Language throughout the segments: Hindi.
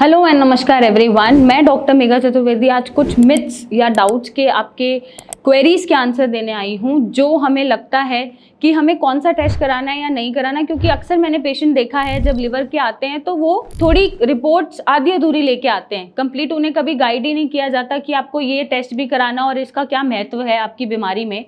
हेलो एंड नमस्कार एवरीवन, मैं डॉक्टर मेघा चतुर्वेदी आज कुछ मिथ्स या डाउट्स के आपके क्वेरीज के आंसर देने आई हूँ जो हमें लगता है कि हमें कौन सा टेस्ट कराना है या नहीं कराना। क्योंकि अक्सर मैंने पेशेंट देखा है जब लिवर के आते हैं तो वो थोड़ी रिपोर्ट्स आधी अधूरी लेके आते हैं, कंप्लीट उन्हें कभी गाइड ही नहीं किया जाता कि आपको ये टेस्ट भी कराना और इसका क्या महत्व है आपकी बीमारी में।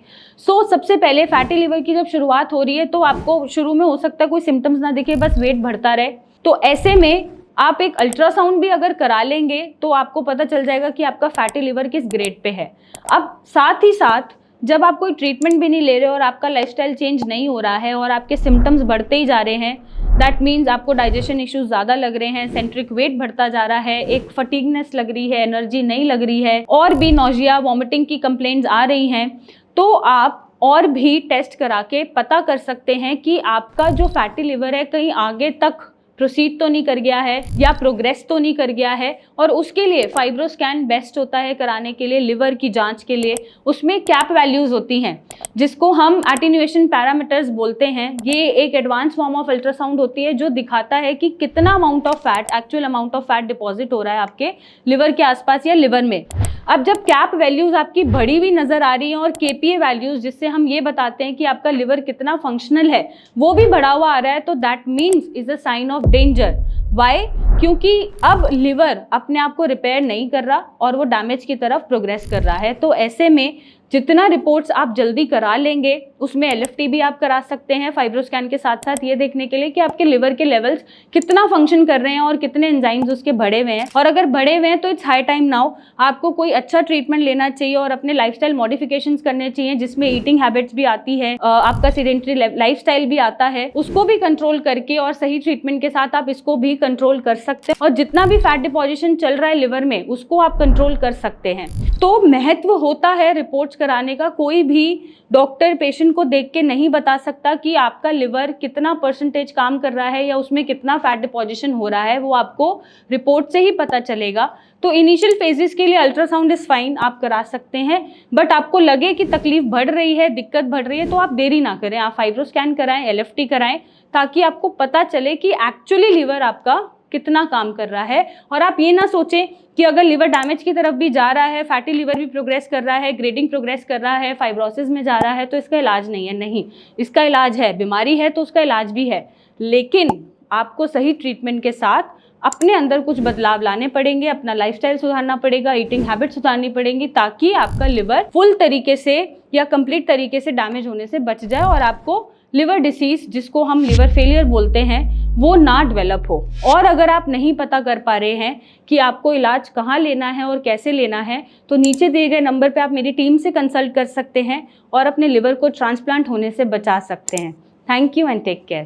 सबसे पहले फैटी लिवर की जब शुरुआत हो रही है तो आपको शुरू में हो सकता है कोई सिम्टम्स ना दिखे, बस वेट बढ़ता रहे, तो ऐसे में आप एक अल्ट्रासाउंड भी अगर करा लेंगे तो आपको पता चल जाएगा कि आपका फैटी लिवर किस ग्रेड पे है। अब साथ ही साथ जब आप कोई ट्रीटमेंट भी नहीं ले रहे और आपका लाइफस्टाइल चेंज नहीं हो रहा है और आपके सिम्टम्स बढ़ते ही जा रहे हैं, दैट मीन्स आपको डाइजेशन इश्यूज ज़्यादा लग रहे हैं, सेंट्रिक वेट बढ़ता जा रहा है, एक फटीगनेस लग रही है, एनर्जी नहीं लग रही है और भी नोजिया वॉमिटिंग की कंप्लेंट्स आ रही हैं, तो आप और भी टेस्ट करा के पता कर सकते हैं कि आपका जो फैटी लिवर है कहीं आगे तक प्रोसीड तो नहीं कर गया है या प्रोग्रेस तो नहीं कर गया है। और उसके लिए फाइब्रोस्कैन बेस्ट होता है कराने के लिए, लिवर की जांच के लिए। उसमें कैप वैल्यूज होती हैं जिसको हम एटेन्यूएशन पैरामीटर्स बोलते हैं। ये एक एडवांस फॉर्म ऑफ अल्ट्रासाउंड होती है जो दिखाता है कि कितना amount of fat, actual amount of fat deposit हो रहा है आपके लिवर के आसपास या लिवर में। अब जब कैप वैल्यूज आपकी बढ़ी हुई नजर आ रही हैं और केपीए वैल्यूज जिससे हम ये बताते हैं कि आपका लिवर कितना फंक्शनल है वो भी बढ़ा हुआ आ रहा है, तो that means is a sign of danger. Why? क्योंकि अब लिवर अपने आप को रिपेयर नहीं कर रहा और वो डैमेज की तरफ प्रोग्रेस कर रहा है। तो ऐसे में जितना रिपोर्ट्स आप जल्दी करा लेंगे, उसमें एलएफटी भी आप करा सकते हैं फाइब्रोस्कैन के साथ साथ, ये देखने के लिए कि आपके लिवर के लेवल्स कितना फंक्शन कर रहे हैं और कितने एंजाइम्स उसके बढ़े हुए हैं। और अगर बढ़े हुए हैं तो इट्स हाई टाइम नाउ आपको कोई अच्छा ट्रीटमेंट लेना चाहिए और अपने लाइफस्टाइल मॉडिफिकेशंस करने चाहिए, जिसमें ईटिंग हैबिट्स भी आती है, आपका सीडेंटरी लाइफस्टाइल भी आता है, उसको भी कंट्रोल करके और सही ट्रीटमेंट के साथ आप इसको भी कंट्रोल कर सकते हैं। और जितना भी फैट डिपोजिशन चल रहा है लिवर में उसको आप कंट्रोल कर सकते हैं। तो महत्व होता है रिपोर्ट्स कराने का। कोई भी डॉक्टर पेशेंट को देख के नहीं बता सकता कि आपका लिवर कितना परसेंटेज काम कर रहा है या उसमें कितना फैट डिपोजिशन हो रहा है, वो आपको रिपोर्ट से ही पता चलेगा। तो इनिशियल फेजेस के लिए अल्ट्रासाउंड इज फाइन, आप करा सकते हैं, बट आपको लगे कि तकलीफ बढ़ रही है, दिक्कत बढ़ रही है, तो आप देरी ना करें, आप फाइब्रोस्कैन कराएं, एलएफटी कराएं, ताकि आपको पता चले कि एक्चुअली लिवर आपका कितना काम कर रहा है। और आप ये ना सोचें कि अगर लिवर डैमेज की तरफ भी जा रहा है, फैटी लिवर भी प्रोग्रेस कर रहा है, ग्रेडिंग प्रोग्रेस कर रहा है, फाइब्रोसिस में जा रहा है, तो इसका इलाज नहीं है। नहीं, इसका इलाज है। बीमारी है तो उसका इलाज भी है, लेकिन आपको सही ट्रीटमेंट के साथ अपने अंदर कुछ बदलाव लाने पड़ेंगे, अपना लाइफस्टाइल सुधारना पड़ेगा, ईटिंग हैबिट सुधारनी पड़ेंगी, ताकि आपका लिवर फुल तरीके से या कंप्लीट तरीके से डैमेज होने से बच जाए और आपको लिवर डिसीज, जिसको हम लिवर फेलियर बोलते हैं, वो ना डेवलप हो। और अगर आप नहीं पता कर पा रहे हैं कि आपको इलाज कहाँ लेना है और कैसे लेना है, तो नीचे दिए गए नंबर पे आप मेरी टीम से कंसल्ट कर सकते हैं और अपने लिवर को ट्रांसप्लांट होने से बचा सकते हैं। Thank you and take care.